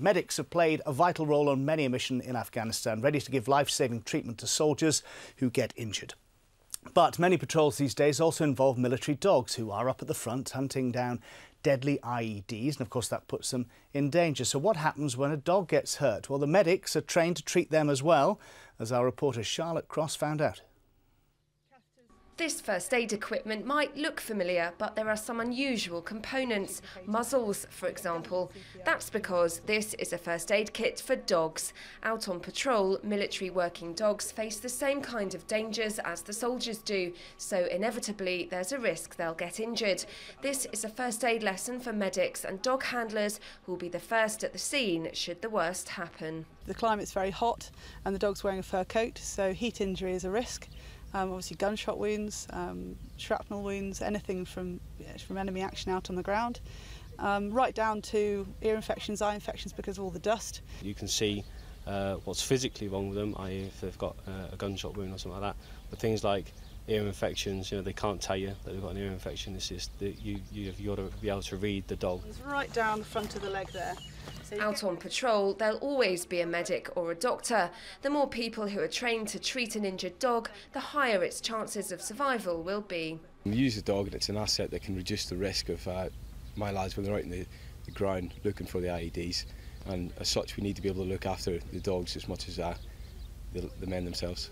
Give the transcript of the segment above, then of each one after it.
Medics have played a vital role on many a mission in Afghanistan, ready to give life-saving treatment to soldiers who get injured. But many patrols these days also involve military dogs who are up at the front hunting down deadly IEDs, and of course that puts them in danger. So what happens when a dog gets hurt? Well, the medics are trained to treat them as well, as our reporter Charlotte Cross found out. This first aid equipment might look familiar, but there are some unusual components. Muzzles, for example. That's because this is a first aid kit for dogs. Out on patrol, military working dogs face the same kind of dangers as the soldiers do, so inevitably there's a risk they'll get injured. This is a first aid lesson for medics and dog handlers who will be the first at the scene should the worst happen. The climate's very hot and the dog's wearing a fur coat, so heat injury is a risk. Obviously gunshot wounds, shrapnel wounds, anything from enemy action out on the ground, right down to ear infections, eye infections because of all the dust. You can see what's physically wrong with them, i.e. if they've got a gunshot wound or something like that. But things like ear infections, they can't tell you that they've got an ear infection. It's just that you've got to be able to read the dog. It's right down the front of the leg there. Out on patrol, there'll always be a medic or a doctor. The more people who are trained to treat an injured dog, the higher its chances of survival will be. We use a dog and it's an asset that can reduce the risk of my lads when they're out in the ground looking for the IEDs, and as such we need to be able to look after the dogs as much as the men themselves.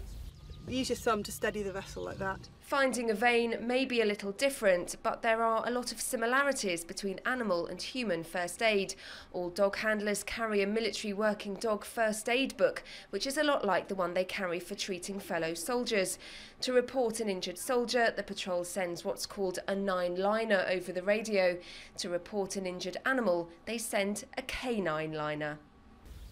Use your thumb to steady the vessel like that. Finding a vein may be a little different, but there are a lot of similarities between animal and human first aid. All dog handlers carry a military working dog first aid book, which is a lot like the one they carry for treating fellow soldiers. To report an injured soldier, the patrol sends what's called a 9-liner over the radio. To report an injured animal, they send a K9 liner.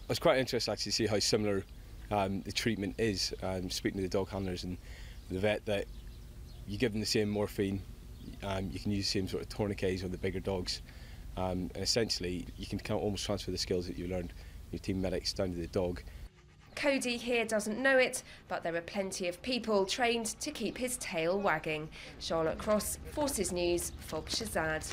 It's quite interesting actually to see how similar the treatment is. Speaking to the dog handlers and the vet, that you give them the same morphine, you can use the same sort of tourniquets on the bigger dogs, and essentially you can kind of almost transfer the skills that you learned your team medics down to the dog. Cody here doesn't know it, but there are plenty of people trained to keep his tail wagging. Charlotte Cross, Forces News, Fogg Shazad.